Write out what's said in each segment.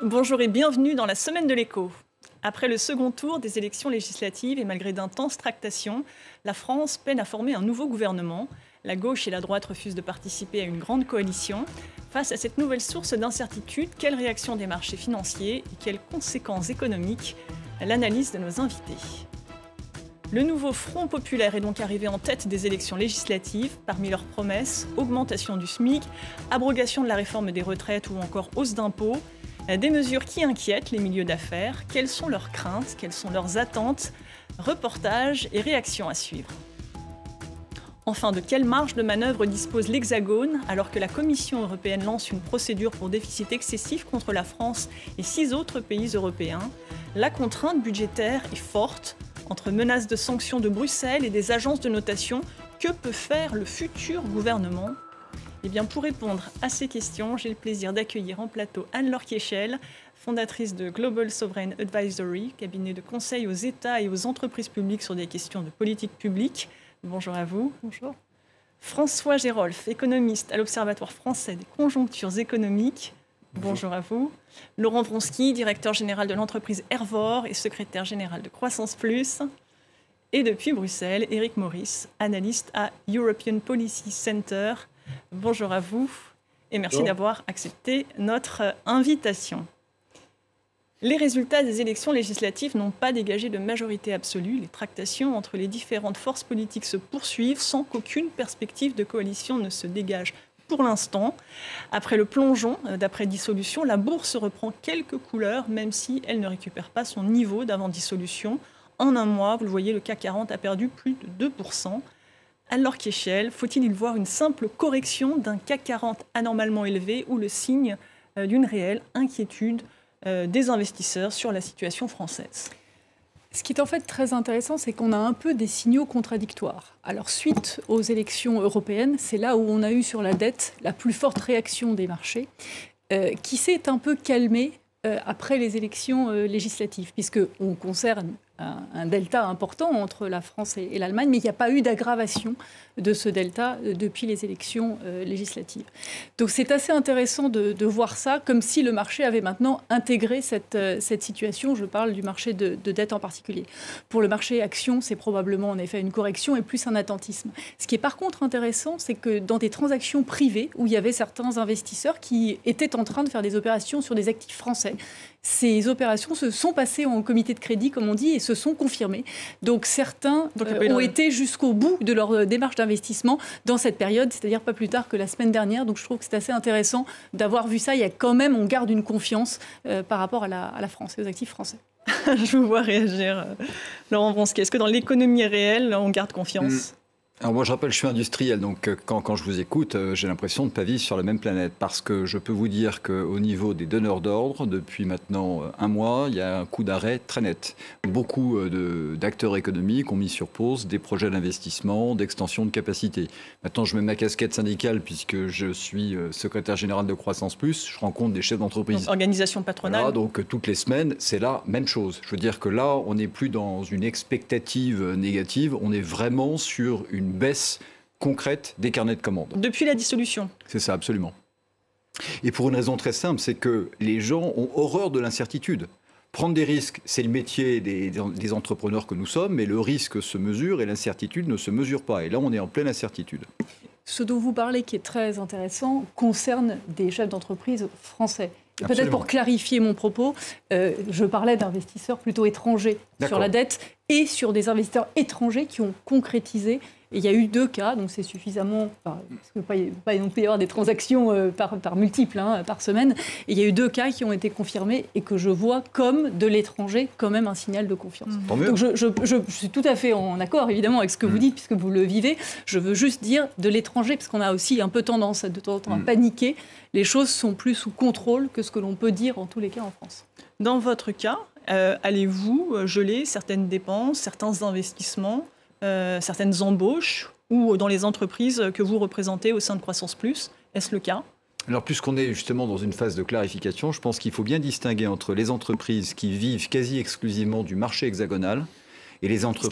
Bonjour et bienvenue dans la semaine de l'écho. Après le second tour des élections législatives et malgré d'intenses tractations, la France peine à former un nouveau gouvernement. La gauche et la droite refusent de participer à une grande coalition. Face à cette nouvelle source d'incertitude, quelle réaction des marchés financiers et quelles conséquences économiques? L'analyse de nos invités. Le nouveau Front populaire est donc arrivé en tête des élections législatives. Parmi leurs promesses, augmentation du SMIC, abrogation de la réforme des retraites ou encore hausse d'impôts. Des mesures qui inquiètent les milieux d'affaires. Quelles sont leurs craintes? Quelles sont leurs attentes? Reportages et réactions à suivre. Enfin, de quelle marge de manœuvre dispose l'Hexagone alors que la Commission européenne lance une procédure pour déficit excessif contre la France et 6 autres pays européens? La contrainte budgétaire est forte. Entre menaces de sanctions de Bruxelles et des agences de notation, que peut faire le futur gouvernement? Eh bien, pour répondre à ces questions, j'ai le plaisir d'accueillir en plateau Anne-Laure Kiechel, fondatrice de Global Sovereign Advisory, cabinet de conseil aux États et aux entreprises publiques sur des questions de politique publique. Bonjour à vous. Bonjour. François Gérolf, économiste à l'Observatoire français des conjonctures économiques. Bonjour à vous. Laurent Vronsky, directeur général de l'entreprise Ervor et secrétaire général de Croissance Plus. Et depuis Bruxelles, Éric Maurice, analyste à European Policy Center. Bonjour à vous et merci d'avoir accepté notre invitation. Les résultats des élections législatives n'ont pas dégagé de majorité absolue. Les tractations entre les différentes forces politiques se poursuivent sans qu'aucune perspective de coalition ne se dégage pour l'instant. Après le plongeon d'après-dissolution, la bourse reprend quelques couleurs, même si elle ne récupère pas son niveau d'avant-dissolution. En un mois, vous le voyez, le CAC 40 a perdu plus de 2%. Anne-Laure Kiechel, faut-il y voir une simple correction d'un CAC 40 anormalement élevé ou le signe d'une réelle inquiétude des investisseurs sur la situation française? Ce qui est en fait très intéressant, c'est qu'on a un peu des signaux contradictoires. Alors, suite aux élections européennes, c'est là où on a eu sur la dette la plus forte réaction des marchés, qui s'est un peu calmée après les élections législatives, puisqu'on conserve un delta important entre la France et l'Allemagne, mais il n'y a pas eu d'aggravation de ce delta depuis les élections législatives. Donc c'est assez intéressant de voir ça, comme si le marché avait maintenant intégré cette situation. Je parle du marché de dette en particulier. Pour le marché actions, c'est probablement en effet une correction et plus un attentisme. Ce qui est par contre intéressant, c'est que dans des transactions privées, où il y avait certains investisseurs qui étaient en train de faire des opérations sur des actifs français, ces opérations se sont passées en comité de crédit, comme on dit, et se sont confirmées. Donc certains ont été jusqu'au bout de leur démarche d'investissement dans cette période, c'est-à-dire pas plus tard que la semaine dernière. Donc je trouve que c'est assez intéressant d'avoir vu ça. Il y a quand même, on garde une confiance par rapport à la France et aux actifs français. Je vous vois réagir, Laurent Vronsky. Est-ce que dans l'économie réelle, on garde confiance? Alors moi, je rappelle, je suis industriel, donc quand je vous écoute, j'ai l'impression de ne pas vivre sur la même planète. Parce que je peux vous dire qu'au niveau des donneurs d'ordre, depuis maintenant un mois, il y a un coup d'arrêt très net. Beaucoup d'acteurs économiques ont mis sur pause des projets d'investissement, d'extension de capacité. Maintenant, je mets ma casquette syndicale puisque je suis secrétaire général de Croissance Plus. Je rencontre des chefs d'entreprise. Organisation patronale. Voilà, donc toutes les semaines, c'est la même chose. Je veux dire que là, on n'est plus dans une expectative négative, on est vraiment sur une baisse concrète des carnets de commandes. Depuis la dissolution. C'est ça, absolument. Et pour une raison très simple, c'est que les gens ont horreur de l'incertitude. Prendre des risques, c'est le métier des entrepreneurs que nous sommes, mais le risque se mesure et l'incertitude ne se mesure pas. Et là, on est en pleine incertitude. Ce dont vous parlez, qui est très intéressant, concerne des chefs d'entreprise français. Peut-être pour clarifier mon propos, je parlais d'investisseurs plutôt étrangers sur la dette et sur des investisseurs étrangers qui ont concrétisé. Et il y a eu 2 cas, donc c'est suffisamment, parce qu'il ne peut pas non plus y avoir des transactions par multiples par semaine. Et il y a eu 2 cas qui ont été confirmés et que je vois comme de l'étranger, quand même un signal de confiance. Donc je suis tout à fait en accord, évidemment, avec ce que vous dites, puisque vous le vivez. Je veux juste dire de l'étranger, parce qu'on a aussi un peu tendance de temps en temps à paniquer. Les choses sont plus sous contrôle que ce que l'on peut dire en tous les cas en France. Dans votre cas, allez-vous geler certaines dépenses, certains investissements, certaines embauches ou dans les entreprises que vous représentez au sein de Croissance Plus? Est-ce le cas? Alors, puisqu'on est justement dans une phase de clarification, je pense qu'il faut bien distinguer entre les entreprises qui vivent quasi exclusivement du marché hexagonal et les entreprises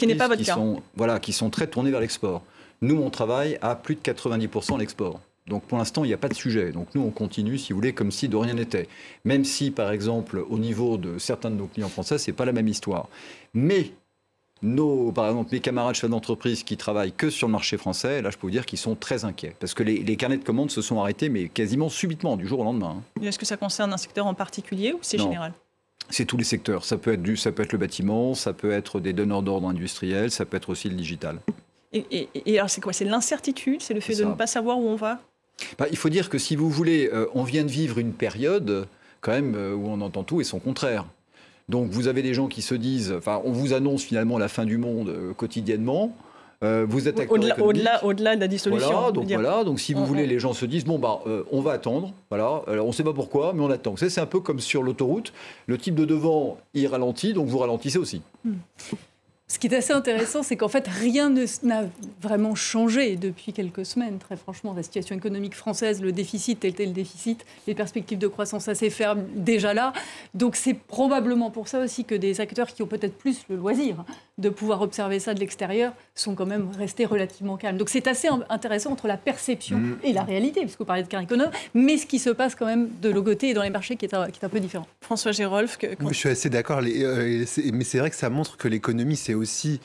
qui sont très tournées vers l'export. Nous, on travaille à plus de 90% l'export. Donc pour l'instant, il n'y a pas de sujet. Donc nous, on continue, si vous voulez, comme si de rien n'était. Même si, par exemple, au niveau de certains de nos clients français, ce n'est pas la même histoire. Mais par exemple, mes camarades chefs d'entreprise qui travaillent que sur le marché français, là, je peux vous dire qu'ils sont très inquiets. Parce que les carnets de commandes se sont arrêtés, mais quasiment subitement, du jour au lendemain. Est-ce que ça concerne un secteur en particulier ou c'est général ? C'est tous les secteurs. Ça peut être le bâtiment, ça peut être des donneurs d'ordre industriels, ça peut être aussi le digital. Et alors, c'est quoi ? C'est l'incertitude ? C'est le fait de ne pas savoir où on va ? Il faut dire que si vous voulez, on vient de vivre une période quand même où on entend tout et son contraire. Donc vous avez des gens qui se disent, on vous annonce finalement la fin du monde quotidiennement. Vous êtes au-delà de la dissolution. Donc si vous voulez, les gens se disent on va attendre. Voilà. Alors, on ne sait pas pourquoi, mais on attend. C'est un peu comme sur l'autoroute. Le type de devant, il ralentit, donc vous ralentissez aussi. Ce qui est assez intéressant, c'est qu'en fait, rien n'a vraiment changé depuis quelques semaines. Très franchement, la situation économique française, le déficit était le déficit, les perspectives de croissance assez fermes déjà là. Donc c'est probablement pour ça aussi que des acteurs qui ont peut-être plus le loisir de pouvoir observer ça de l'extérieur sont quand même restés relativement calmes. Donc c'est assez intéressant entre la perception et la réalité, puisque vous parlez de cas économiques, mais ce qui se passe quand même de l'autre côté et dans les marchés qui est un peu différent. François Gérolf. Je suis assez d'accord, mais c'est vrai que ça montre que l'économie, c'est aussi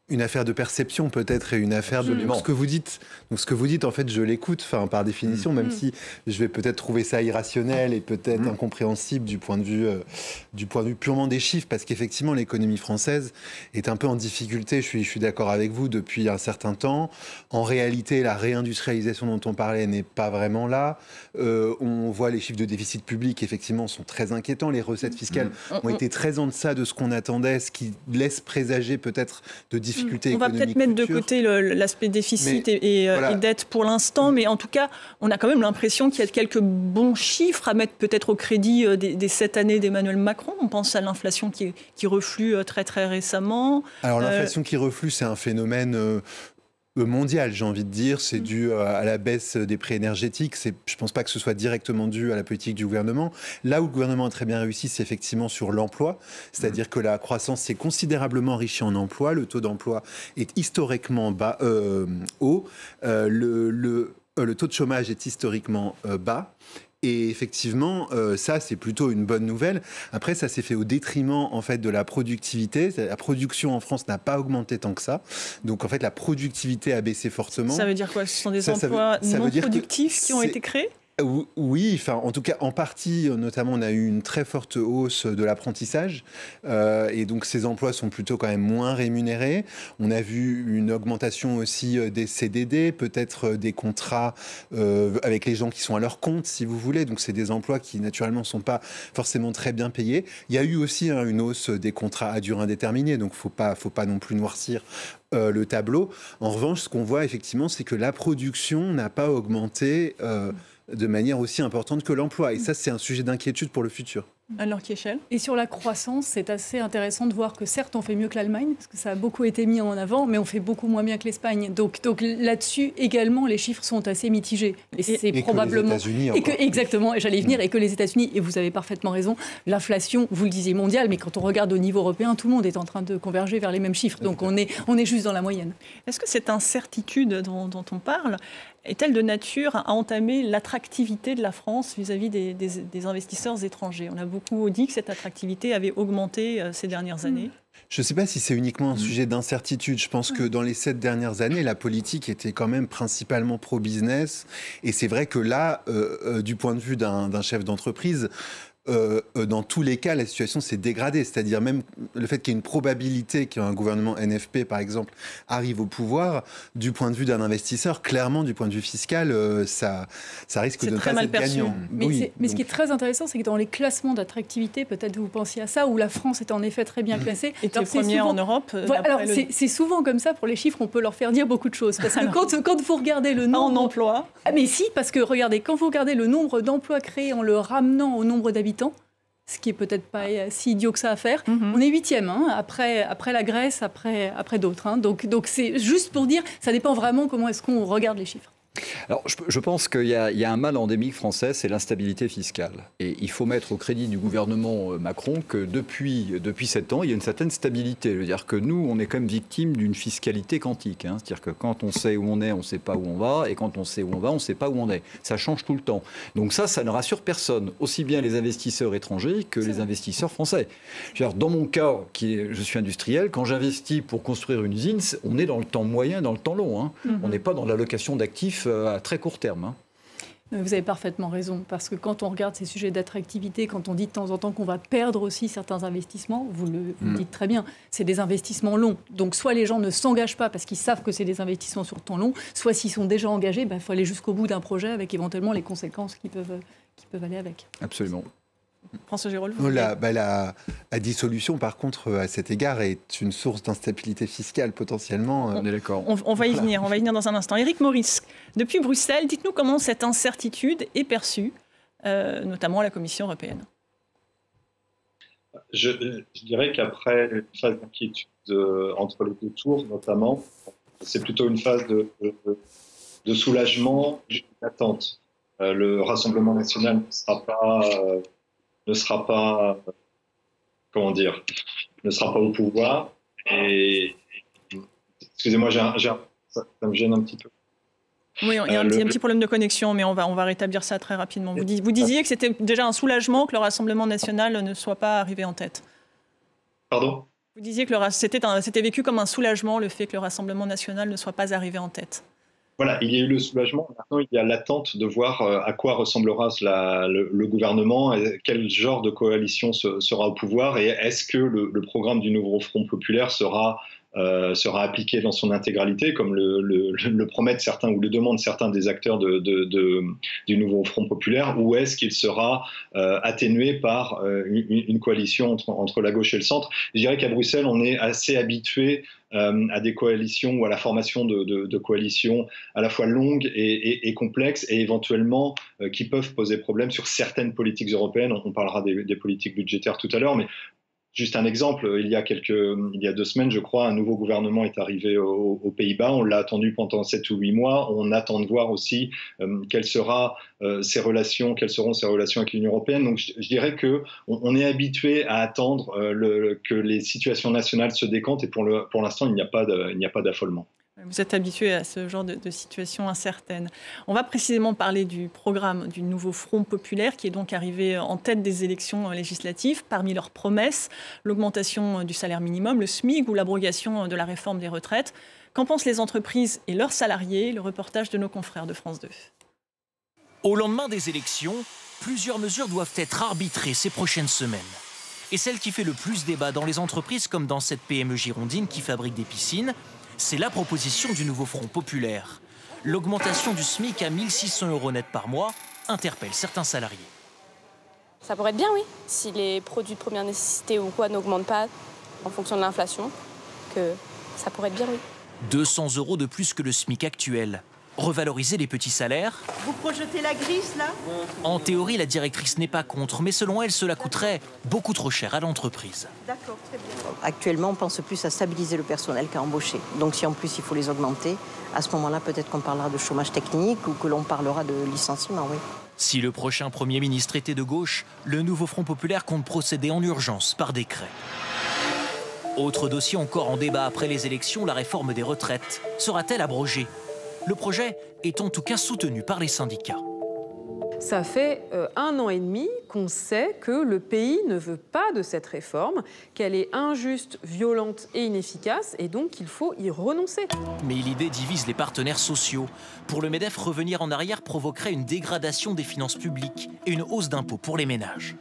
une affaire de perception peut-être et une affaire de ce que vous dites. Donc ce que vous dites, en fait, je l'écoute, par définition, même si je vais peut-être trouver ça irrationnel et peut-être incompréhensible du point de vue purement des chiffres, parce qu'effectivement l'économie française est un peu en difficulté. Je suis d'accord avec vous depuis un certain temps. En réalité, la réindustrialisation dont on parlait n'est pas vraiment là. On voit les chiffres de déficit public, effectivement, sont très inquiétants. Les recettes fiscales ont été très en deçà de ce qu'on attendait, ce qui laisse présager peut-être de difficultés. On va peut-être mettre de côté l'aspect déficit et dette pour l'instant, mais en tout cas, on a quand même l'impression qu'il y a quelques bons chiffres à mettre peut-être au crédit des 7 années d'Emmanuel Macron. On pense à l'inflation qui reflue très très récemment. Alors l'inflation qui reflue, c'est un phénomène mondial, j'ai envie de dire. C'est dû à la baisse des prix énergétiques. Je ne pense pas que ce soit directement dû à la politique du gouvernement. Là où le gouvernement a très bien réussi, c'est effectivement sur l'emploi. C'est-à-dire que la croissance s'est considérablement enrichie en emploi. Le taux d'emploi est historiquement haut. Le taux de chômage est historiquement bas. Et effectivement, ça, c'est plutôt une bonne nouvelle. Après, ça s'est fait au détriment, en fait, de la productivité. La production en France n'a pas augmenté tant que ça. Donc, en fait, la productivité a baissé fortement. Ça veut dire quoi ? Ce sont des emplois non productifs qui ont été créés ? Oui, en tout cas, en partie, notamment, on a eu une très forte hausse de l'apprentissage. Et donc, ces emplois sont plutôt quand même moins rémunérés. On a vu une augmentation aussi des CDD, peut-être des contrats avec les gens qui sont à leur compte, si vous voulez. Donc, c'est des emplois qui, naturellement, ne sont pas forcément très bien payés. Il y a eu aussi une hausse des contrats à durée indéterminée. Donc, faut pas non plus noircir le tableau. En revanche, ce qu'on voit, effectivement, c'est que la production n'a pas augmenté de manière aussi importante que l'emploi. Et ça, c'est un sujet d'inquiétude pour le futur. Alors, Kiechel ? Et sur la croissance, c'est assez intéressant de voir que certes, on fait mieux que l'Allemagne, parce que ça a beaucoup été mis en avant, mais on fait beaucoup moins bien que l'Espagne. Donc là-dessus, également, les chiffres sont assez mitigés. Et c'est probablement... Que les États-Unis, exactement, et j'allais y venir, et que les États-Unis, et vous avez parfaitement raison, l'inflation, vous le disiez, mondiale, mais quand on regarde au niveau européen, tout le monde est en train de converger vers les mêmes chiffres. Donc on est juste dans la moyenne. Est-ce que cette incertitude dont on parle est-elle de nature à entamer l'attractivité de la France vis-à-vis des investisseurs étrangers ? On a beaucoup dit que cette attractivité avait augmenté ces dernières années. Je ne sais pas si c'est uniquement un sujet d'incertitude. Je pense que dans les 7 dernières années, la politique était quand même principalement pro-business. Et c'est vrai que là, du point de vue d'un chef d'entreprise, dans tous les cas, la situation s'est dégradée. C'est-à-dire même le fait qu'il y ait une probabilité qu'un gouvernement NFP, par exemple, arrive au pouvoir, du point de vue d'un investisseur, clairement, du point de vue fiscal, ça risque de ne pas être gagnant. Mais ce qui est très intéressant, c'est que dans les classements d'attractivité, peut-être vous pensiez à ça, où la France est en effet très bien classée. Et est première en Europe. C'est souvent comme ça, pour les chiffres, on peut leur faire dire beaucoup de choses. Parce que quand vous regardez le nombre... En emploi. Mais si, parce que regardez, quand vous regardez le nombre d'emplois créés en le ramenant au nombre d'habitants, ce qui est peut-être pas si idiot que ça à faire. On est 8e, après la Grèce, après d'autres. Donc c'est juste pour dire, ça dépend vraiment comment est-ce qu'on regarde les chiffres. Alors, je pense qu'il y a un mal endémique français, c'est l'instabilité fiscale. Et il faut mettre au crédit du gouvernement Macron que depuis 7 ans, il y a une certaine stabilité. Je veux dire que nous, on est quand même victime d'une fiscalité quantique. C'est-à-dire que quand on sait où on est, on ne sait pas où on va. Et quand on sait où on va, on ne sait pas où on est. Ça change tout le temps. Donc ça ne rassure personne. Aussi bien les investisseurs étrangers que les investisseurs français. Je veux dire, dans mon cas, je suis industriel, quand j'investis pour construire une usine, on est dans le temps moyen, dans le temps long. On n'est pas dans l'allocation d'actifs à très court terme. Vous avez parfaitement raison, parce que quand on regarde ces sujets d'attractivité, quand on dit de temps en temps qu'on va perdre aussi certains investissements, vous le dites très bien, c'est des investissements longs. Donc soit les gens ne s'engagent pas parce qu'ils savent que c'est des investissements sur le temps long, soit s'ils sont déjà engagés, il faut aller jusqu'au bout d'un projet avec éventuellement les conséquences qui peuvent aller avec. Absolument. François Girolle, la dissolution, par contre, à cet égard, est une source d'instabilité fiscale potentiellement. On est d'accord. On va y venir dans un instant. Éric Maurice, depuis Bruxelles, dites-nous comment cette incertitude est perçue, notamment à la Commission européenne. Je dirais qu'après une phase d'inquiétude entre les deux tours, notamment, c'est plutôt une phase de soulagement et d'attente. Le Rassemblement national ne sera pas au pouvoir. Et excusez-moi, ça me gêne un petit peu. Oui, il y a un petit problème de connexion, mais on va rétablir ça très rapidement. Vous disiez que c'était déjà un soulagement que le Rassemblement national ne soit pas arrivé en tête. Pardon ? Vous disiez que c'était vécu comme un soulagement, le fait que le Rassemblement national ne soit pas arrivé en tête. Voilà, il y a eu le soulagement. Maintenant, il y a l'attente de voir à quoi ressemblera le gouvernement, quel genre de coalition sera au pouvoir, et est-ce que le programme du Nouveau Front populaire sera appliqué dans son intégralité, comme le promettent certains ou le demandent certains des acteurs du Nouveau Front populaire, ou est-ce qu'il sera atténué par une coalition entre la gauche et le centre. Je dirais qu'à Bruxelles, on est assez habitué à des coalitions ou à la formation de coalitions à la fois longues et complexes, et éventuellement qui peuvent poser problème sur certaines politiques européennes. On parlera des politiques budgétaires tout à l'heure, mais juste un exemple, il y a 2 semaines, je crois, un nouveau gouvernement est arrivé aux Pays-Bas. On l'a attendu pendant 7 ou 8 mois. On attend de voir aussi quelles seront ses relations avec l'Union européenne. Donc je dirais qu'on est habitué à attendre que les situations nationales se décantent, et pour l'instant, il n'y a pas d'affolement. Vous êtes habitué à ce genre de situation incertaine. On va précisément parler du programme du Nouveau Front populaire, qui est donc arrivé en tête des élections législatives. Parmi leurs promesses, l'augmentation du salaire minimum, le SMIC, ou l'abrogation de la réforme des retraites. Qu'en pensent les entreprises et leurs salariés? Le reportage de nos confrères de France 2. Au lendemain des élections, plusieurs mesures doivent être arbitrées ces prochaines semaines. Et celle qui fait le plus débat dans les entreprises, comme dans cette PME girondine qui fabrique des piscines, c'est la proposition du Nouveau Front populaire. L'augmentation du SMIC à 1 600 € net par mois interpelle certains salariés. Ça pourrait être bien, oui, si les produits de première nécessité ou quoi n'augmentent pas en fonction de l'inflation, que ça pourrait être bien, oui. 200 € de plus que le SMIC actuel. Revaloriser les petits salaires. Vous projetez la grise, là ? En théorie, la directrice n'est pas contre, mais selon elle, cela coûterait beaucoup trop cher à l'entreprise. D'accord, très bien. Actuellement, on pense plus à stabiliser le personnel qu'à embaucher. Donc si en plus il faut les augmenter, à ce moment-là, peut-être qu'on parlera de chômage technique ou que l'on parlera de licenciement, oui. Si le prochain Premier ministre était de gauche, le Nouveau Front populaire compte procéder en urgence par décret. Autre dossier encore en débat après les élections, la réforme des retraites. Sera-t-elle abrogée ? Le projet est en tout cas soutenu par les syndicats. Ça fait 1 an et demi qu'on sait que le pays ne veut pas de cette réforme, qu'elle est injuste, violente et inefficace, et donc il faut y renoncer. Mais l'idée divise les partenaires sociaux. Pour le MEDEF, revenir en arrière provoquerait une dégradation des finances publiques et une hausse d'impôts pour les ménages.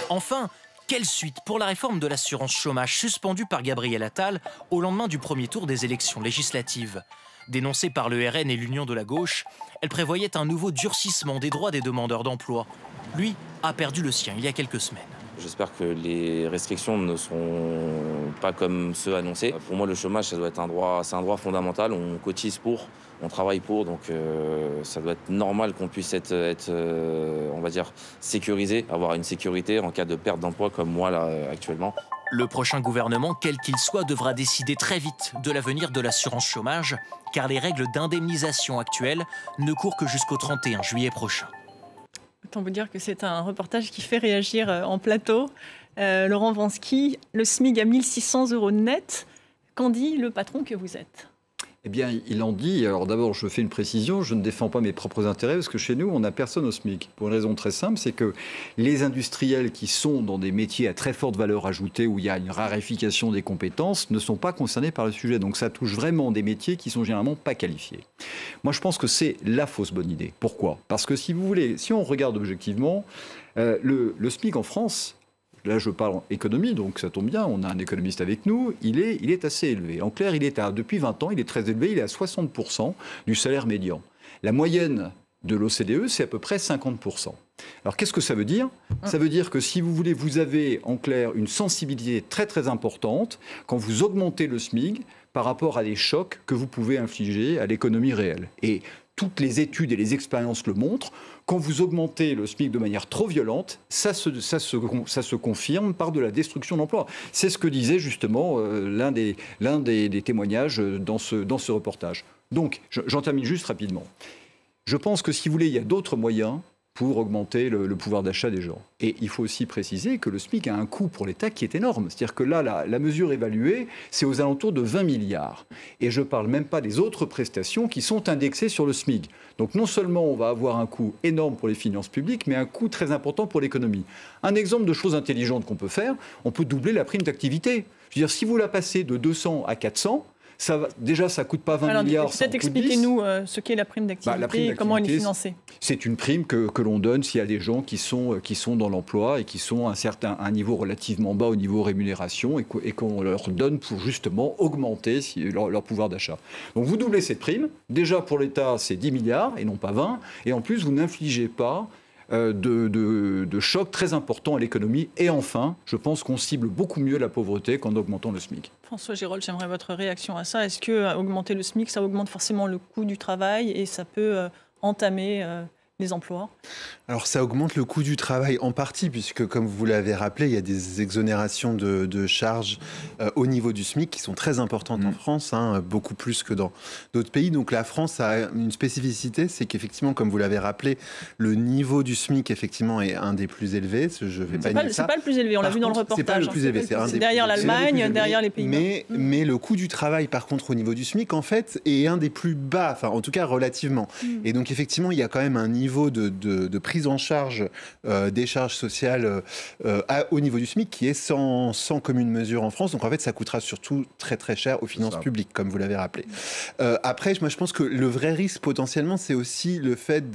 Enfin, quelle suite pour la réforme de l'assurance chômage suspendue par Gabriel Attal au lendemain du premier tour des élections législatives ? Dénoncée par le RN et l'Union de la gauche, elle prévoyait un nouveau durcissement des droits des demandeurs d'emploi. Lui a perdu le sien il y a quelques semaines. J'espère que les restrictions ne seront pas comme ceux annoncés. Pour moi, le chômage, ça doit être c'est un droit fondamental. On cotise pour, on travaille pour, donc ça doit être normal qu'on puisse être on va dire, sécurisé, avoir une sécurité en cas de perte d'emploi comme moi là actuellement. Le prochain gouvernement, quel qu'il soit, devra décider très vite de l'avenir de l'assurance chômage, car les règles d'indemnisation actuelles ne courent que jusqu'au 31 juillet prochain. Autant vous dire que c'est un reportage qui fait réagir en plateau. Laurent Wronski, le SMIC à 1 600 € net. Qu'en dit le patron que vous êtes ? Eh bien, il en dit, alors d'abord, je fais une précision, je ne défends pas mes propres intérêts, parce que chez nous, on n'a personne au SMIC. Pour une raison très simple, c'est que les industriels qui sont dans des métiers à très forte valeur ajoutée, où il y a une raréfication des compétences, ne sont pas concernés par le sujet. Donc ça touche vraiment des métiers qui sont généralement pas qualifiés. Moi, je pense que c'est la fausse bonne idée. Pourquoi ? Parce que si vous voulez, si on regarde objectivement, le SMIC en France... Là, je parle en économie, donc ça tombe bien, on a un économiste avec nous, il est assez élevé. En clair, depuis 20 ans, il est très élevé, il est à 60% du salaire médian. La moyenne de l'OCDE, c'est à peu près 50%. Alors, qu'est-ce que ça veut dire ? Ça veut dire que si vous voulez, vous avez en clair une sensibilité très très importante quand vous augmentez le SMIC par rapport à des chocs que vous pouvez infliger à l'économie réelle. Et toutes les études et les expériences le montrent. Quand vous augmentez le SMIC de manière trop violente, ça se confirme par de la destruction d'emplois. C'est ce que disait justement l'un des témoignages dans ce reportage. Donc, j'en termine juste rapidement. Je pense que si vous voulez, il y a d'autres moyens pour augmenter le pouvoir d'achat des gens. Et il faut aussi préciser que le SMIC a un coût pour l'État qui est énorme. C'est-à-dire que là, la mesure évaluée, c'est aux alentours de 20 milliards. Et je ne parle même pas des autres prestations qui sont indexées sur le SMIC. Donc non seulement on va avoir un coût énorme pour les finances publiques, mais un coût très important pour l'économie. Un exemple de choses intelligentes qu'on peut faire, on peut doubler la prime d'activité. Je veux dire, si vous la passez de 200 à 400, déjà, ça ne coûte pas 20 milliards. Peut-être expliquez-nous ce qu'est la prime d'activité et comment elle est financée. C'est une prime que l'on donne s'il y a des gens qui sont dans l'emploi et qui sont à un niveau relativement bas au niveau rémunération et qu'on leur donne pour justement augmenter leur pouvoir d'achat. Donc vous doublez cette prime. Déjà pour l'État, c'est 10 milliards et non pas 20. Et en plus, vous n'infligez pas de chocs très importants à l'économie. Et enfin, je pense qu'on cible beaucoup mieux la pauvreté qu'en augmentant le SMIC. François Girolle, j'aimerais votre réaction à ça. Est-ce que augmenter le SMIC, ça augmente forcément le coût du travail et ça peut entamer les emplois ? Alors ça augmente le coût du travail en partie, puisque comme vous l'avez rappelé, il y a des exonérations de charges au niveau du SMIC qui sont très importantes en France, beaucoup plus que dans d'autres pays. Donc la France a une spécificité, c'est qu'effectivement, comme vous l'avez rappelé, le niveau du SMIC effectivement est un des plus élevés. Je vais pas nier ça. C'est pas le plus élevé, on l'a vu dans le reportage. C'est pas le plus élevé, c'est derrière l'Allemagne, derrière les Pays-Bas. Mais le coût du travail, par contre, au niveau du SMIC, en fait, est un des plus bas, enfin en tout cas relativement. Et donc effectivement, il y a quand même un niveau de prise en charge des charges sociales au niveau du SMIC qui est sans commune mesure en France. Donc en fait, ça coûtera surtout très très cher aux finances publiques, comme vous l'avez rappelé. Après, moi je pense que le vrai risque potentiellement, c'est aussi le fait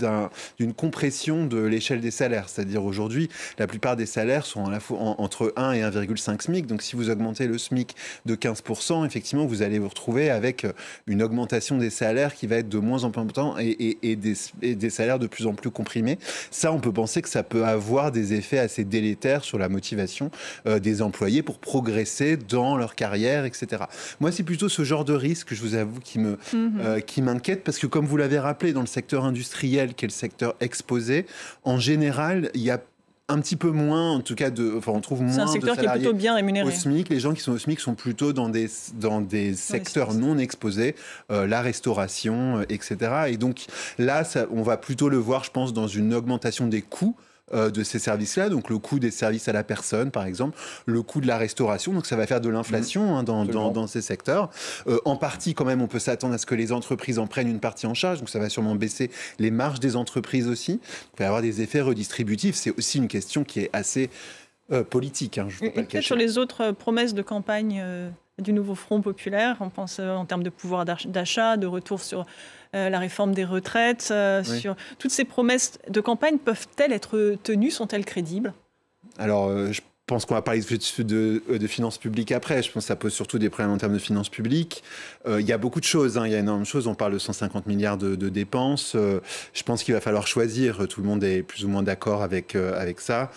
d'une compression de l'échelle des salaires. C'est-à-dire aujourd'hui, la plupart des salaires sont à la fois entre 1 et 1,5 SMIC. Donc si vous augmentez le SMIC de 15%, effectivement, vous allez vous retrouver avec une augmentation des salaires qui va être de moins en moins importante et des salaires de plus en plus comprimés. Ça, on peut penser que ça peut avoir des effets assez délétères sur la motivation des employés pour progresser dans leur carrière, etc. Moi, c'est plutôt ce genre de risque, je vous avoue, qui m'inquiète, parce que comme vous l'avez rappelé, dans le secteur industriel, qui est le secteur exposé, en général, il y a un petit peu moins, en tout cas, on trouve moins de salariés. C'est un secteur qui est plutôt bien rémunéré. Au SMIC, les gens qui sont au SMIC sont plutôt dans des secteurs non exposés, la restauration, etc. Et donc là, on va plutôt le voir, je pense, dans une augmentation des coûts de ces services-là, donc le coût des services à la personne, par exemple, le coût de la restauration, donc ça va faire de l'inflation dans ces secteurs. En partie, quand même, on peut s'attendre à ce que les entreprises en prennent une partie en charge, donc ça va sûrement baisser les marges des entreprises aussi. Il va y avoir des effets redistributifs, c'est aussi une question qui est assez politique. Je peux pas le cacher. Sur les autres promesses de campagne du nouveau Front populaire, on pense en termes de pouvoir d'achat, de retour sur la réforme des retraites, sur toutes ces promesses de campagne, peuvent-elles être tenues, sont-elles crédibles ? Alors, je pense qu'on va parler de finances publiques après. Je pense que ça pose surtout des problèmes en termes de finances publiques. Il y a beaucoup de choses. Il y a énormément de choses. On parle de 150 milliards de dépenses. Je pense qu'il va falloir choisir. Tout le monde est plus ou moins d'accord avec ça.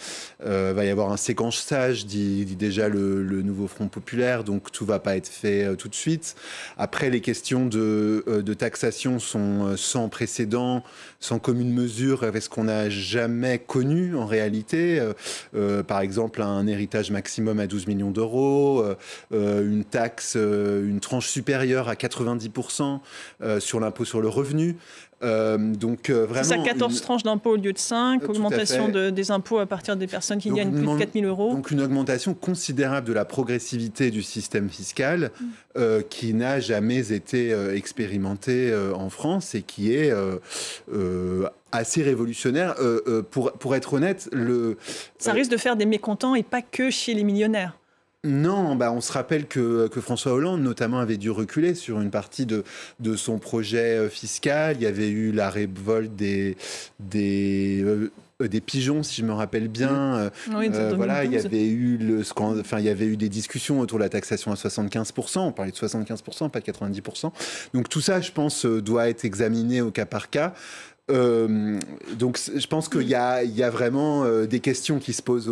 Va y avoir un séquençage, dit déjà le nouveau Front populaire. Donc, tout ne va pas être fait tout de suite. Après, les questions de taxation sont sans précédent, sans commune mesure avec ce qu'on n'a jamais connu en réalité. Par exemple, un un héritage maximum à 12 millions d'euros, une taxe, une tranche supérieure à 90% sur l'impôt sur le revenu. Vraiment, c'est ça, 14 tranches d'impôts au lieu de 5, augmentation des impôts à partir des personnes qui gagnent plus de 4 000 euros. Donc une augmentation considérable de la progressivité du système fiscal qui n'a jamais été expérimentée en France et qui est assez révolutionnaire. Pour être honnête, ça risque de faire des mécontents et pas que chez les millionnaires. Non, on se rappelle que François Hollande, notamment, avait dû reculer sur une partie de son projet fiscal. Il y avait eu la révolte des pigeons, si je me rappelle bien. Oui, voilà, il y avait eu il y avait eu des discussions autour de la taxation à 75%. On parlait de 75%, pas de 90%. Donc tout ça, je pense, doit être examiné au cas par cas. Donc je pense qu'il y a vraiment des questions qui se posent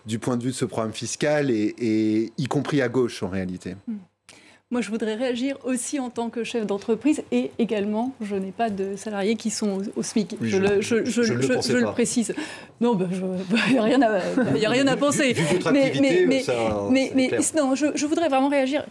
du point de vue de ce programme fiscal et y compris à gauche en réalité. Moi, je voudrais réagir aussi en tant que chef d'entreprise et également, je n'ai pas de salariés qui sont au SMIC. Oui, je le précise. Non, il n'y a rien à penser. Vu votre activité, non, je voudrais vraiment réagir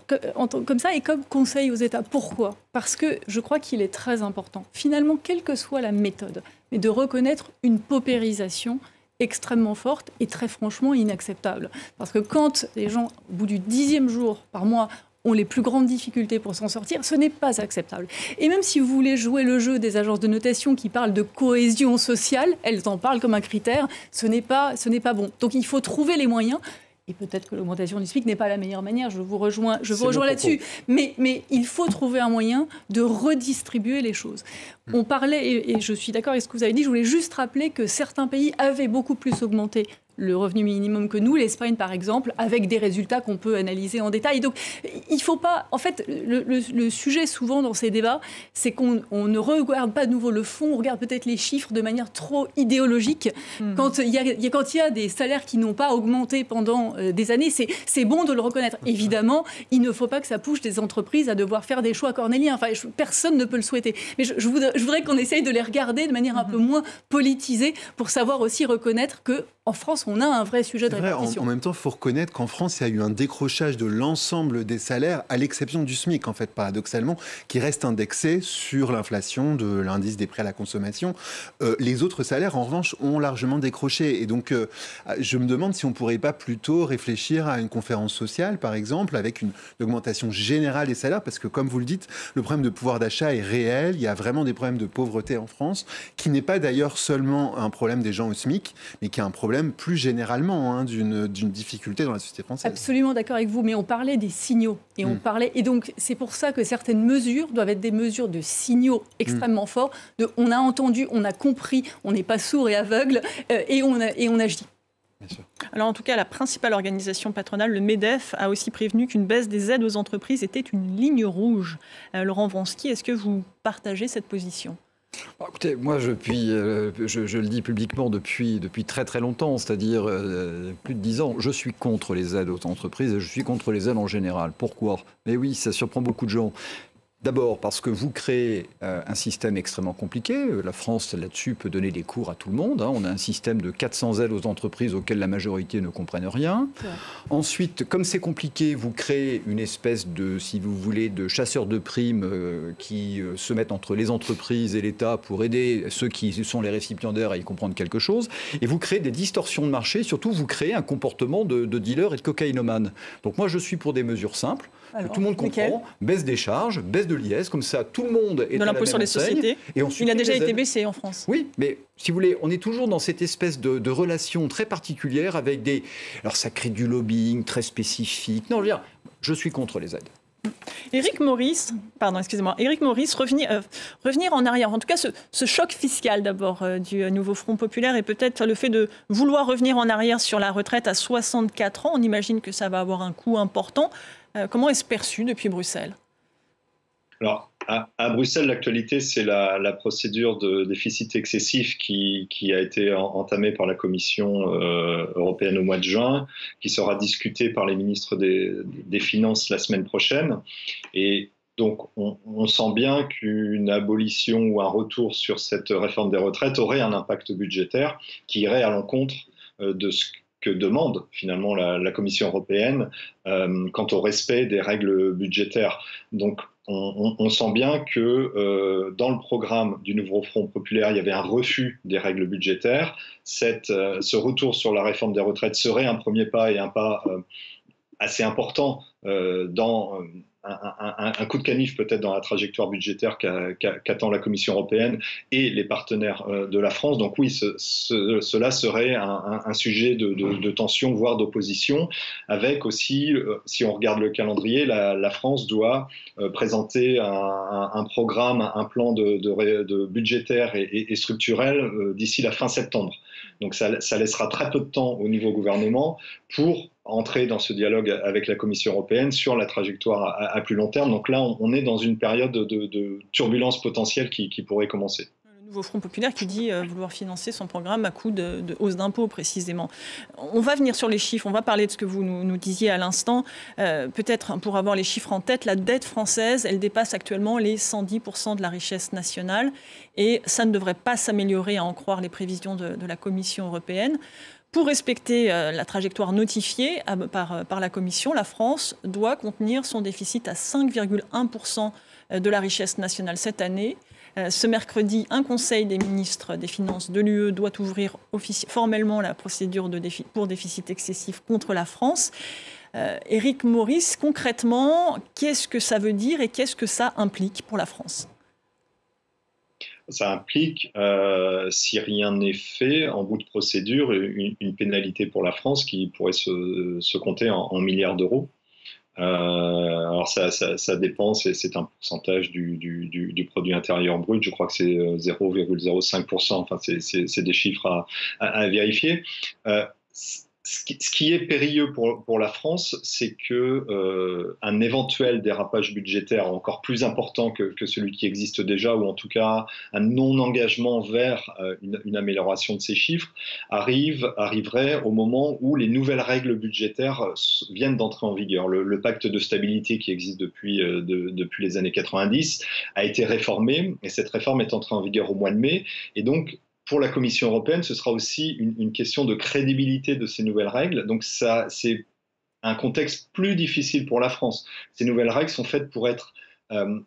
comme ça et comme conseil aux États. Pourquoi ? Parce que je crois qu'il est très important, finalement, quelle que soit la méthode, mais de reconnaître une paupérisation extrêmement forte et très franchement inacceptable. Parce que quand les gens, au bout du 10e jour par mois, ont les plus grandes difficultés pour s'en sortir, ce n'est pas acceptable. Et même si vous voulez jouer le jeu des agences de notation qui parlent de cohésion sociale, elles en parlent comme un critère, ce n'est pas bon. Donc il faut trouver les moyens. Et peut-être que l'augmentation du SMIC n'est pas la meilleure manière, je vous rejoins là-dessus. Mais il faut trouver un moyen de redistribuer les choses. On parlait, et je suis d'accord avec ce que vous avez dit, je voulais juste rappeler que certains pays avaient beaucoup plus augmenté le revenu minimum que nous, l'Espagne par exemple, avec des résultats qu'on peut analyser en détail. Donc il ne faut pas... En fait, le sujet souvent dans ces débats, c'est qu'on ne regarde pas de nouveau le fond, on regarde peut-être les chiffres de manière trop idéologique. Quand il y a des salaires qui n'ont pas augmenté pendant des années, c'est bon de le reconnaître. Évidemment, il ne faut pas que ça pousse des entreprises à devoir faire des choix cornéliens. Enfin, personne ne peut le souhaiter. Mais je voudrais qu'on essaye de les regarder de manière un peu moins politisée pour savoir aussi reconnaître qu'en France, on a un vrai sujet de répartition. En même temps, il faut reconnaître qu'en France, il y a eu un décrochage de l'ensemble des salaires, à l'exception du SMIC, en fait, paradoxalement, qui reste indexé sur l'inflation de l'indice des prix à la consommation. Les autres salaires, en revanche, ont largement décroché. Et donc, je me demande si on ne pourrait pas plutôt réfléchir à une conférence sociale, par exemple, avec une augmentation générale des salaires, parce que, comme vous le dites, le problème de pouvoir d'achat est réel. Il y a vraiment des problèmes de pauvreté en France, qui n'est pas d'ailleurs seulement un problème des gens au SMIC, mais qui est un problème plus généralement d'une difficulté dans la société française. Absolument d'accord avec vous, mais on parlait des signaux. Et donc, c'est pour ça que certaines mesures doivent être des mesures de signaux extrêmement forts. On a entendu, on a compris, on n'est pas sourd et aveugle, et on agit. Bien sûr. Alors en tout cas, la principale organisation patronale, le MEDEF, a aussi prévenu qu'une baisse des aides aux entreprises était une ligne rouge. Laurent Vronsky, est-ce que vous partagez cette position ? Écoutez, moi, je le dis publiquement depuis très très longtemps, c'est-à-dire plus de 10 ans, je suis contre les aides aux entreprises et je suis contre les aides en général. Pourquoi ? Mais oui, ça surprend beaucoup de gens. D'abord parce que vous créez un système extrêmement compliqué. La France, là-dessus, peut donner des cours à tout le monde. On a un système de 400 aides aux entreprises auxquelles la majorité ne comprennent rien. Ouais. Ensuite, comme c'est compliqué, vous créez une espèce de, si vous voulez, de chasseurs de primes qui se mettent entre les entreprises et l'État pour aider ceux qui sont les récipiendaires à y comprendre quelque chose. Et vous créez des distorsions de marché. Surtout, vous créez un comportement de dealer et de cocaïnomane. Donc moi, je suis pour des mesures simples. Alors, que tout le monde comprend, baisse des charges, baisse de l'IS, comme ça tout le monde est de l'impôt sur les sociétés. Et il a déjà été baissé en France. Oui, mais si vous voulez, on est toujours dans cette espèce de relation très particulière avec des... Alors ça crée du lobbying très spécifique. Non, je veux dire, je suis contre les aides. Éric Maurice, revenir en arrière, en tout cas ce choc fiscal d'abord du nouveau Front populaire et peut-être le fait de vouloir revenir en arrière sur la retraite à 64 ans, on imagine que ça va avoir un coût important. Comment est-ce perçu depuis Bruxelles ? Alors, à Bruxelles, l'actualité, c'est la procédure de déficit excessif qui a été entamée par la Commission européenne au mois de juin, qui sera discutée par les ministres des Finances la semaine prochaine. Et donc, on sent bien qu'une abolition ou un retour sur cette réforme des retraites aurait un impact budgétaire qui irait à l'encontre de ce que demande finalement la Commission européenne quant au respect des règles budgétaires. Donc on sent bien que dans le programme du Nouveau Front populaire, il y avait un refus des règles budgétaires. Ce retour sur la réforme des retraites serait un premier pas et un pas assez important dans un coup de canif peut-être dans la trajectoire budgétaire qu'attend la Commission européenne et les partenaires de la France. Donc oui, cela serait un sujet de tension, voire d'opposition, avec aussi, si on regarde le calendrier, la France doit présenter un programme, un plan de budgétaire et structurel d'ici la fin septembre. Donc ça laissera très peu de temps au niveau gouvernement pour entrer dans ce dialogue avec la Commission européenne sur la trajectoire à plus long terme. Donc là, on est dans une période de turbulence potentielle qui pourrait commencer. Le Nouveau Front populaire qui dit vouloir financer son programme à coup de hausse d'impôts, précisément. On va venir sur les chiffres, on va parler de ce que vous nous disiez à l'instant. Peut-être pour avoir les chiffres en tête, la dette française, elle dépasse actuellement les 110% de la richesse nationale et ça ne devrait pas s'améliorer à en croire les prévisions de la Commission européenne. Pour respecter la trajectoire notifiée par la Commission, la France doit contenir son déficit à 5,1% de la richesse nationale cette année. Ce mercredi, un conseil des ministres des Finances de l'UE doit ouvrir formellement la procédure pour déficit excessif contre la France. Éric Maurice, concrètement, qu'est-ce que ça veut dire et qu'est-ce que ça implique pour la France ? Ça implique, si rien n'est fait, en bout de procédure, une pénalité pour la France qui pourrait se compter en milliards d'euros. Alors ça dépend, c'est un pourcentage du produit intérieur brut, je crois que c'est 0,05%, enfin c'est des chiffres à vérifier. Ce qui est périlleux pour la France, c'est que un éventuel dérapage budgétaire encore plus important que celui qui existe déjà, ou en tout cas un non-engagement vers une amélioration de ces chiffres, arriverait au moment où les nouvelles règles budgétaires viennent d'entrer en vigueur. Le pacte de stabilité qui existe depuis les années 90 a été réformé, et cette réforme est entrée en vigueur au mois de mai, et donc pour la Commission européenne, ce sera aussi une question de crédibilité de ces nouvelles règles. Donc c'est un contexte plus difficile pour la France. Ces nouvelles règles sont faites pour être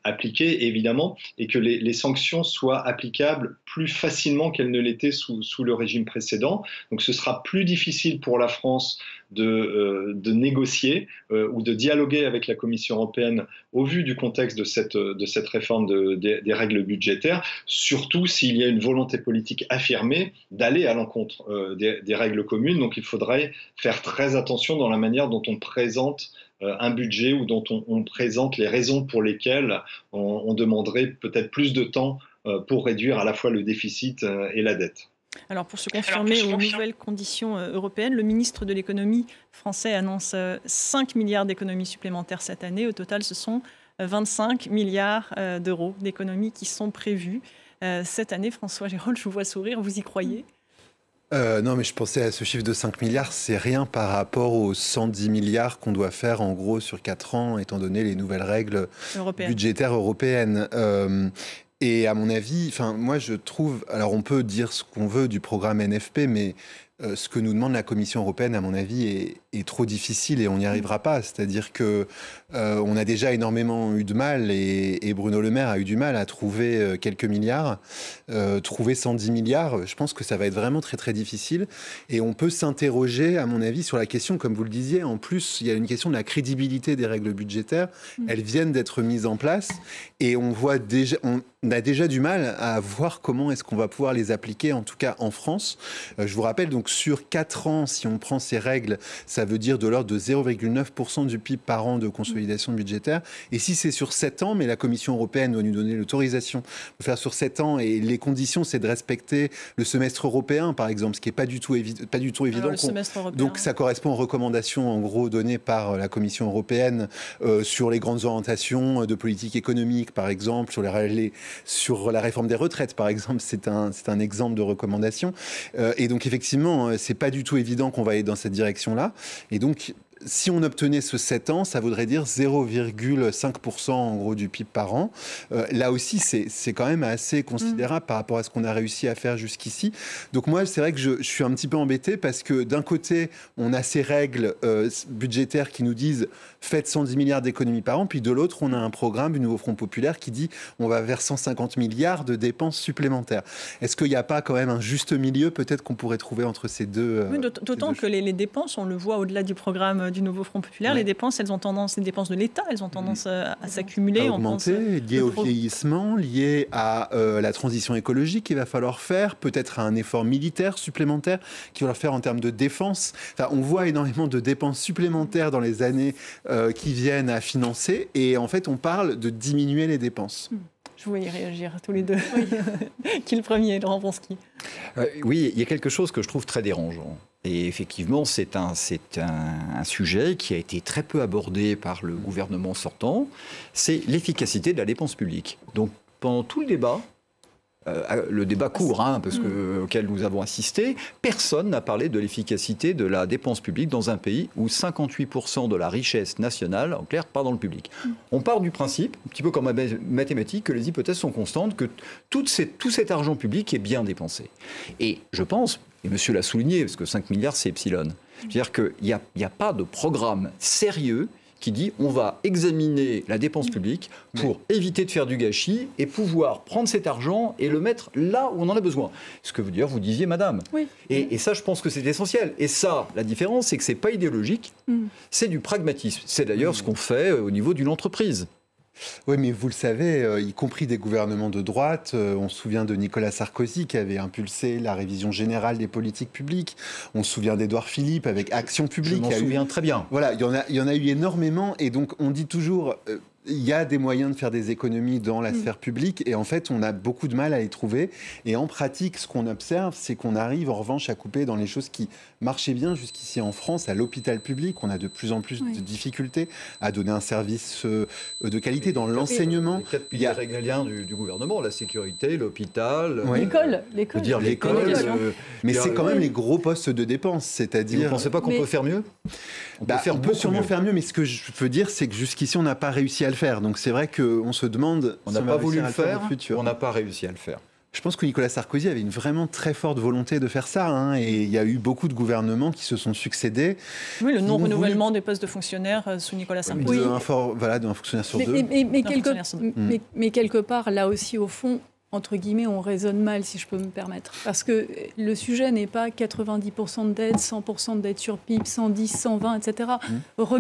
appliquées, évidemment, et que les sanctions soient applicables plus facilement qu'elles ne l'étaient sous le régime précédent. Donc ce sera plus difficile pour la France de négocier ou de dialoguer avec la Commission européenne au vu du contexte de cette réforme des règles budgétaires, surtout s'il y a une volonté politique affirmée d'aller à l'encontre des règles communes. Donc il faudrait faire très attention dans la manière dont on présente un budget ou dont on présente les raisons pour lesquelles on demanderait peut-être plus de temps pour réduire à la fois le déficit et la dette. Alors pour se conformer aux nouvelles conditions européennes, le ministre de l'économie français annonce 5 milliards d'économies supplémentaires cette année. Au total, ce sont 25 milliards d'euros d'économies qui sont prévues cette année. François Gérolles, je vous vois sourire, vous y croyez ? Non, mais je pensais à ce chiffre de 5 milliards, c'est rien par rapport aux 110 milliards qu'on doit faire en gros sur 4 ans, étant donné les nouvelles règles budgétaires européennes. Et à mon avis, moi je trouve, alors on peut dire ce qu'on veut du programme NFP, mais ce que nous demande la Commission européenne, à mon avis, est trop difficile et on n'y arrivera pas. C'est-à-dire que on a déjà énormément eu de mal et Bruno Le Maire a eu du mal à trouver quelques milliards. Trouver 110 milliards, je pense que ça va être vraiment très très difficile. Et on peut s'interroger, à mon avis, sur la question, comme vous le disiez, en plus, il y a une question de la crédibilité des règles budgétaires. Elles viennent d'être mises en place et on voit déjà... On a déjà du mal à voir comment est-ce qu'on va pouvoir les appliquer, en tout cas en France. Je vous rappelle, donc sur 4 ans, si on prend ces règles, ça veut dire de l'ordre de 0,9% du PIB par an de consolidation budgétaire. Et si c'est sur 7 ans, mais la Commission européenne doit nous donner l'autorisation de faire sur 7 ans, et les conditions, c'est de respecter le semestre européen, par exemple, ce qui n'est pas du tout évident. Alors, le semestre européen. Donc ça correspond aux recommandations, en gros, données par la Commission européenne sur les grandes orientations de politique économique, par exemple, sur la réforme des retraites, par exemple, c'est un exemple de recommandation. Et donc, effectivement, c'est pas du tout évident qu'on va aller dans cette direction-là. Et donc, si on obtenait ce 7 ans, ça voudrait dire 0,5% en gros du PIB par an. Là aussi, c'est quand même assez considérable par rapport à ce qu'on a réussi à faire jusqu'ici. Donc moi, c'est vrai que je suis un petit peu embêté parce que d'un côté, on a ces règles budgétaires qui nous disent faites 110 milliards d'économies par an, puis de l'autre, on a un programme du Nouveau Front Populaire qui dit on va vers 150 milliards de dépenses supplémentaires. Est-ce qu'il n'y a pas quand même un juste milieu peut-être qu'on pourrait trouver entre ces deux oui, d'autant que les dépenses, on le voit au-delà du programme du Nouveau Front Populaire, les dépenses, elles ont tendance, les dépenses de l'État, elles ont tendance à s'accumuler. À augmenter, liées au vieillissement, liées à la transition écologique qu'il va falloir faire, peut-être à un effort militaire supplémentaire qu'il va falloir faire en termes de défense. Enfin, on voit énormément de dépenses supplémentaires dans les années qui viennent à financer et en fait, on parle de diminuer les dépenses. Je voulais y réagir tous les deux. Oui. Qui est le premier, Laurent Wronski? Oui, il y a quelque chose que je trouve très dérangeant. Et effectivement, c'est un sujet qui a été très peu abordé par le gouvernement sortant. C'est l'efficacité de la dépense publique. Donc, pendant tout le débat court, auquel nous avons assisté, personne n'a parlé de l'efficacité de la dépense publique dans un pays où 58% de la richesse nationale, en clair, part dans le public. On part du principe, un petit peu comme en mathématiques, que les hypothèses sont constantes, que tout cet argent public est bien dépensé. Et je pense, et monsieur l'a souligné, parce que 5 milliards, c'est epsilon, c'est-à-dire qu'il n'y a pas de programme sérieux qui dit on va examiner la dépense publique pour éviter de faire du gâchis et pouvoir prendre cet argent et le mettre là où on en a besoin. Ce que vous disiez, madame. Oui. Et ça, je pense que c'est essentiel. Et ça, la différence, c'est que ce n'est pas idéologique, c'est du pragmatisme. C'est d'ailleurs ce qu'on fait au niveau d'une entreprise. Oui, mais vous le savez, y compris des gouvernements de droite, on se souvient de Nicolas Sarkozy qui avait impulsé la révision générale des politiques publiques. On se souvient d'Édouard Philippe avec Action publique. Je m'en souviens très bien. Voilà, il y en a eu énormément. Et donc, on dit toujours... il y a des moyens de faire des économies dans la sphère publique et en fait, on a beaucoup de mal à les trouver. Et en pratique, ce qu'on observe, c'est qu'on arrive en revanche à couper dans les choses qui marchaient bien jusqu'ici en France, à l'hôpital public. On a de plus en plus de difficultés à donner un service de qualité dans l'enseignement. Les 4 piliers régaliens du gouvernement, la sécurité, l'hôpital... L'école. Mais c'est quand même les gros postes de dépenses, c'est-à-dire... Vous ne pensez pas qu'on peut faire mieux? On peut sûrement faire mieux, mais ce que je veux dire, c'est que jusqu'ici, on n'a pas réussi à le faire. Donc c'est vrai qu'on se demande... On n'a pas voulu le faire, on n'a pas réussi à le faire. Je pense que Nicolas Sarkozy avait une vraiment très forte volonté de faire ça. Et il y a eu beaucoup de gouvernements qui se sont succédés. Oui, le non-renouvellement des postes de fonctionnaires sous Nicolas Sarkozy. D'un fonctionnaire sur deux. Mais quelque part, là aussi, au fond, entre guillemets, on raisonne mal, si je peux me permettre. Parce que le sujet n'est pas 90% de dette, 100% de dette sur PIB, 110, 120, etc.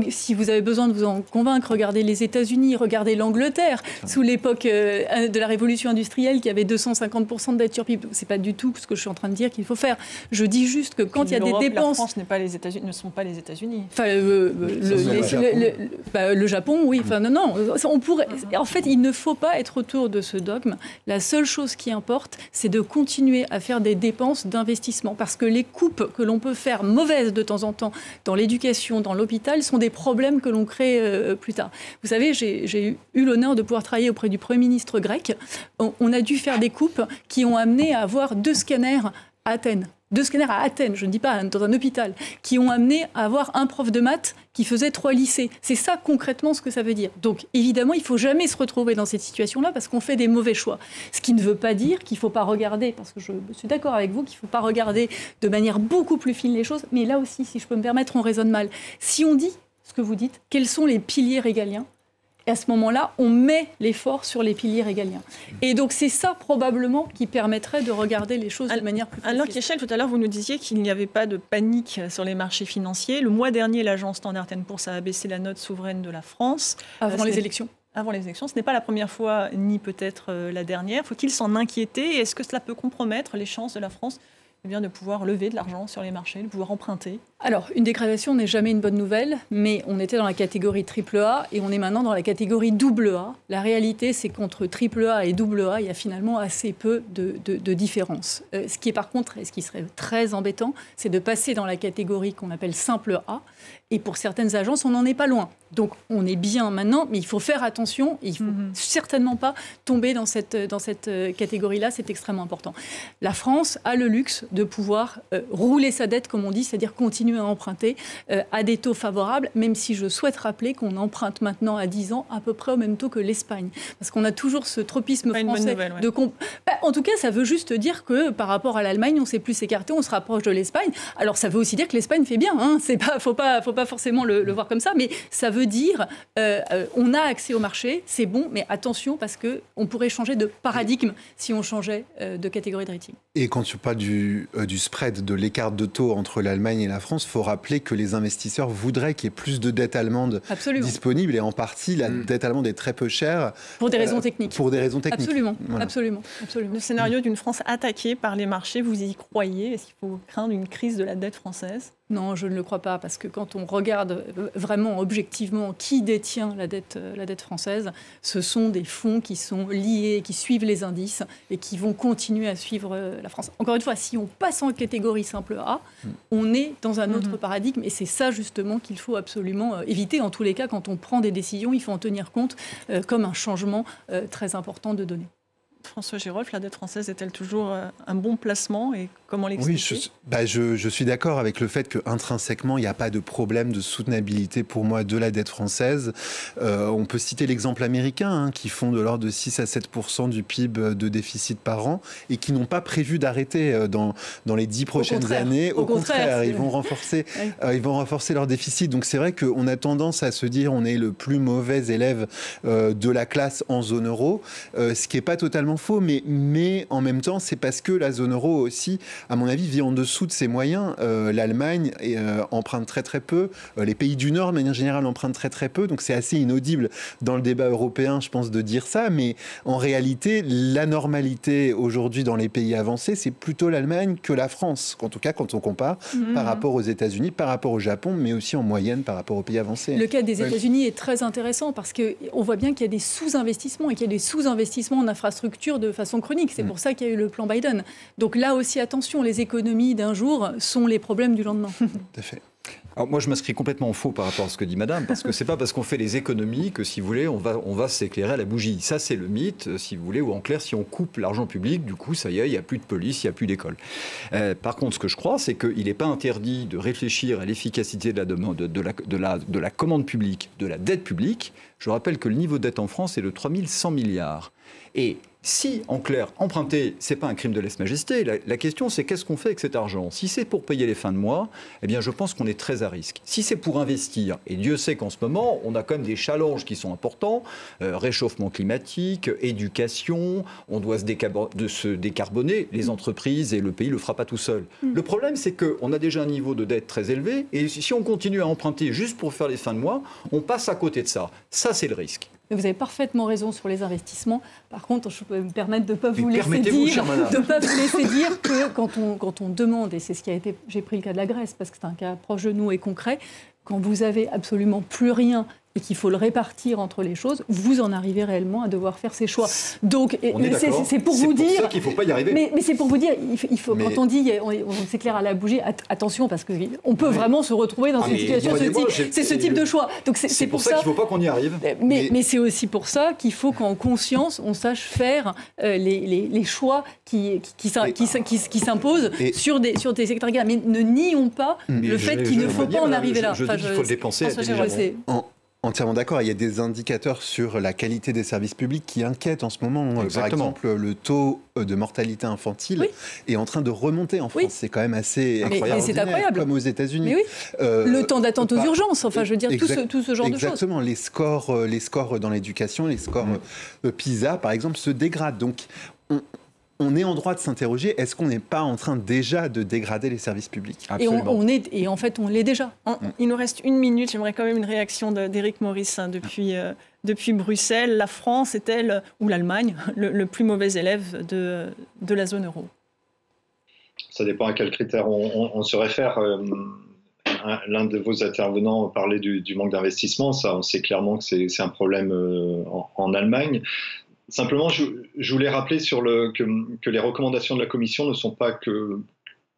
Si vous avez besoin de vous en convaincre, regardez les États-Unis, regardez l'Angleterre, sous l'époque de la révolution industrielle, qui avait 250% de dette sur PIB. C'est pas du tout ce que je suis en train de dire qu'il faut faire. Je dis juste que quand il y a des dépenses... La France ne sont pas les États-Unis. Enfin, le Japon, oui. Enfin, non, on pourrait... En fait, il ne faut pas être autour de ce dogme. La seule chose qui importe, c'est de continuer à faire des dépenses d'investissement. Parce que les coupes que l'on peut faire mauvaises de temps en temps dans l'éducation, dans l'hôpital, sont des problèmes que l'on crée plus tard. Vous savez, j'ai eu l'honneur de pouvoir travailler auprès du Premier ministre grec. On a dû faire des coupes qui ont amené à avoir 2 scanners à Athènes. 2 scanners à Athènes, je ne dis pas dans un hôpital, qui ont amené à avoir un prof de maths qui faisait 3 lycées. C'est ça concrètement ce que ça veut dire. Donc évidemment, il ne faut jamais se retrouver dans cette situation-là parce qu'on fait des mauvais choix. Ce qui ne veut pas dire qu'il ne faut pas regarder, parce que je suis d'accord avec vous, qu'il ne faut pas regarder de manière beaucoup plus fine les choses. Mais là aussi, si je peux me permettre, on raisonne mal. Si on dit ce que vous dites, quels sont les piliers régaliens ? Et à ce moment-là, on met l'effort sur les piliers régaliens. Et donc, c'est ça, probablement, qui permettrait de regarder les choses de manière plus précise. Alors, Kiechel, tout à l'heure, vous nous disiez qu'il n'y avait pas de panique sur les marchés financiers. Le mois dernier, l'agence Standard & Poor's a abaissé la note souveraine de la France. Avant les élections. Avant les élections. Ce n'est pas la première fois, ni peut-être la dernière. Faut-il s'en inquiéter? Est-ce que cela peut compromettre les chances de la France de pouvoir lever de l'argent sur les marchés, de pouvoir emprunter? Alors, une dégradation n'est jamais une bonne nouvelle, mais on était dans la catégorie AAA et on est maintenant dans la catégorie AA. La réalité, c'est qu'entre AAA et AA, il y a finalement assez peu de différence. Ce qui est par contre, et ce qui serait très embêtant, c'est de passer dans la catégorie qu'on appelle simple A. Et pour certaines agences, on n'en est pas loin. Donc, on est bien maintenant, mais il faut faire attention. Il ne faut certainement pas tomber dans cette catégorie-là. C'est extrêmement important. La France a le luxe de pouvoir rouler sa dette, comme on dit, c'est-à-dire continuer à emprunter à des taux favorables, même si je souhaite rappeler qu'on emprunte maintenant à 10 ans à peu près au même taux que l'Espagne. Parce qu'on a toujours ce tropisme français. En tout cas, ça veut juste dire que par rapport à l'Allemagne, on s'est plus écarté, on se rapproche de l'Espagne. Alors ça veut aussi dire que l'Espagne fait bien. Faut pas forcément le voir comme ça, mais ça veut dire on a accès au marché, c'est bon, mais attention parce qu'on pourrait changer de paradigme si on changeait de catégorie de rating. Et quand tu parles du spread, de l'écart de taux entre l'Allemagne et la France, il faut rappeler que les investisseurs voudraient qu'il y ait plus de dette allemande disponible, et en partie, la dette allemande est très peu chère. Pour des raisons techniques. Pour des raisons techniques. Absolument, voilà. absolument. Le scénario d'une France attaquée par les marchés, vous y croyez? Est-ce qu'il faut craindre une crise de la dette française? Non, je ne le crois pas, parce que quand on regarde vraiment objectivement qui détient la dette française, ce sont des fonds qui sont liés, qui suivent les indices et qui vont continuer à suivre la France. Encore une fois, si on passe en catégorie simple A, on est dans un autre paradigme, et c'est ça justement qu'il faut absolument éviter. En tous les cas, quand on prend des décisions, il faut en tenir compte comme un changement très important de données. François Girolf, la dette française est-elle toujours un bon placement, et comment l'expliquer? Oui, je suis d'accord avec le fait qu'intrinsèquement, il n'y a pas de problème de soutenabilité pour moi de la dette française. On peut citer l'exemple américain, qui font de l'ordre de 6 à 7% du PIB de déficit par an et qui n'ont pas prévu d'arrêter dans les 10 prochaines années. Au contraire, ils vont renforcer leur déficit. Donc c'est vrai qu'on a tendance à se dire on est le plus mauvais élève de la classe en zone euro, ce qui n'est pas totalement faux, mais en même temps, c'est parce que la zone euro aussi, à mon avis, vit en dessous de ses moyens. L'Allemagne emprunte très très peu, les pays du Nord, de manière générale, empruntent très très peu, donc c'est assez inaudible dans le débat européen, je pense, de dire ça, mais en réalité, la normalité aujourd'hui dans les pays avancés, c'est plutôt l'Allemagne que la France, en tout cas quand on compare par rapport aux États-Unis, par rapport au Japon, mais aussi en moyenne par rapport aux pays avancés. Le cas des États-Unis est très intéressant parce qu'on voit bien qu'il y a des sous-investissements et qu'il y a des sous-investissements en infrastructure de façon chronique. C'est pour ça qu'il y a eu le plan Biden. Donc là aussi, attention, les économies d'un jour sont les problèmes du lendemain. Tout à fait. Alors moi, je m'inscris complètement en faux par rapport à ce que dit Madame, parce que c'est pas parce qu'on fait les économies que, si vous voulez, on va s'éclairer à la bougie. Ça, c'est le mythe, si vous voulez, ou en clair, si on coupe l'argent public, du coup, ça y est, il n'y a plus de police, il n'y a plus d'école. Par contre, ce que je crois, c'est qu'il n'est pas interdit de réfléchir à l'efficacité de la commande publique, de la dette publique. Je rappelle que le niveau de dette en France est de 3 100 milliards. Et si, en clair, emprunter, ce n'est pas un crime de lèse-majesté, la question, c'est qu'est-ce qu'on fait avec cet argent? Si c'est pour payer les fins de mois, eh bien, je pense qu'on est très à risque. Si c'est pour investir, et Dieu sait qu'en ce moment, on a quand même des challenges qui sont importants, réchauffement climatique, éducation, on doit se décarboner, les entreprises et le pays ne le fera pas tout seul. Le problème, c'est qu'on a déjà un niveau de dette très élevé, et si on continue à emprunter juste pour faire les fins de mois, on passe à côté de ça. Ça, c'est le risque. Mais vous avez parfaitement raison sur les investissements. Par contre, je peux me permettre de ne pas vous laisser dire que quand on demande, et c'est ce qui a été... J'ai pris le cas de la Grèce, parce que c'est un cas proche de nous et concret, quand vous avez absolument plus rien et qu'il faut le répartir entre les choses, vous en arrivez réellement à devoir faire ces choix. Donc, c'est pour vous dire... C'est pour ça qu'il ne faut pas y arriver. Mais c'est pour vous dire, il faut, quand on dit on s'éclaire à la bougie, attention, parce qu'on peut vraiment se retrouver dans une situation, c'est ce type de choix. Donc c'est pour ça qu'il ne faut pas qu'on y arrive. Mais c'est aussi pour ça qu'il faut qu'en conscience, on sache faire les choix qui s'imposent sur des secteurs. Mais ne nions pas le fait qu'il ne faut pas en arriver là. Je dis qu'il faut le dépenser intelligemment. Entièrement d'accord. Il y a des indicateurs sur la qualité des services publics qui inquiètent en ce moment. Par exemple, le taux de mortalité infantile est en train de remonter en France. C'est quand même assez incroyable, comme aux États-Unis. Le temps d'attente aux urgences, enfin, je veux dire, tout ce genre de choses. Exactement. Les scores dans l'éducation, les scores PISA, par exemple, se dégradent. Donc, on est en droit de s'interroger, est-ce qu'on n'est pas en train déjà de dégrader les services publics? Absolument. Et en fait, on l'est déjà. Il nous reste 1 minute, j'aimerais quand même une réaction d'Éric Maurice depuis Bruxelles. La France est-elle, ou l'Allemagne, le plus mauvais élève de la zone euro? Ça dépend à quels critères on se réfère. L'un de vos intervenants parlait du manque d'investissement. Ça, on sait clairement que c'est un problème en Allemagne. Simplement, je voulais rappeler que les recommandations de la Commission ne sont pas que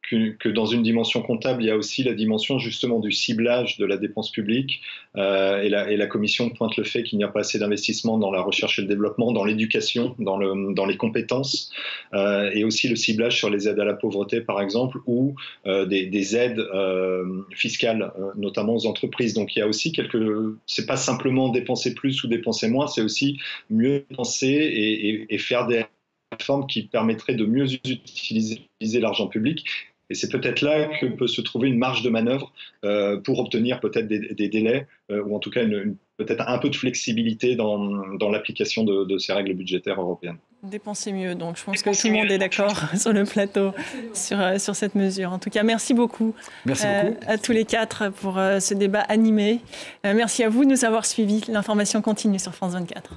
que dans une dimension comptable, il y a aussi la dimension justement du ciblage de la dépense publique et la Commission pointe le fait qu'il n'y a pas assez d'investissement dans la recherche et le développement, dans l'éducation, dans les compétences et aussi le ciblage sur les aides à la pauvreté par exemple ou des aides fiscales notamment aux entreprises. Donc il y a aussi c'est pas simplement dépenser plus ou dépenser moins, c'est aussi mieux penser et faire des réformes qui permettraient de mieux utiliser l'argent public. Et c'est peut-être là que peut se trouver une marge de manœuvre pour obtenir peut-être des délais ou en tout cas peut-être un peu de flexibilité dans l'application de ces règles budgétaires européennes. Dépenser mieux, donc je pense que tout le monde est d'accord sur le plateau sur cette mesure. En tout cas, merci beaucoup, à tous les quatre pour ce débat animé. Merci à vous de nous avoir suivis. L'information continue sur France 24.